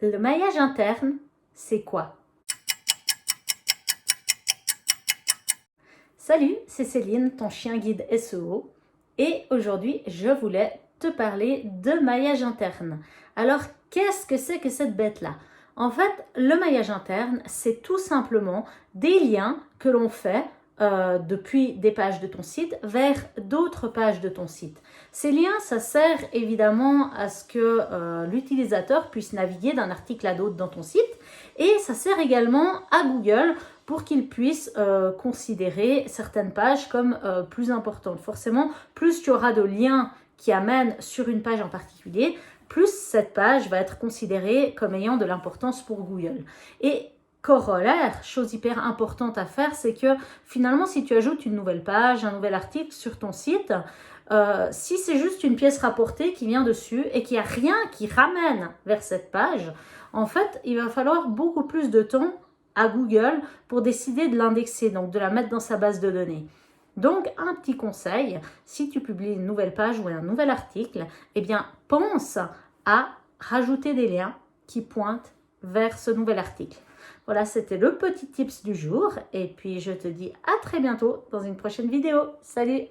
Le maillage interne, c'est quoi? Salut, c'est Céline, ton chien guide SEO. Et aujourd'hui, je voulais te parler de maillage interne. Alors, qu'est-ce que c'est que cette bête-là? En fait, le maillage interne, c'est tout simplement des liens que l'on fait depuis des pages de ton site vers d'autres pages de ton site. Ces liens, ça sert évidemment à ce que l'utilisateur puisse naviguer d'un article à l'autre dans ton site et ça sert également à Google pour qu'il puisse considérer certaines pages comme plus importantes. Forcément, plus tu auras de liens qui amènent sur une page en particulier, plus cette page va être considérée comme ayant de l'importance pour Google. Et corollaire, chose hyper importante à faire, c'est que finalement, si tu ajoutes une nouvelle page, un nouvel article sur ton site, si c'est juste une pièce rapportée qui vient dessus et qu'il n'y a rien qui ramène vers cette page, en fait, il va falloir beaucoup plus de temps à Google pour décider de l'indexer, donc de la mettre dans sa base de données. Donc, un petit conseil, si tu publies une nouvelle page ou un nouvel article, eh bien, pense à rajouter des liens qui pointent vers ce nouvel article. Voilà, c'était le petit tips du jour et puis je te dis à très bientôt dans une prochaine vidéo. Salut!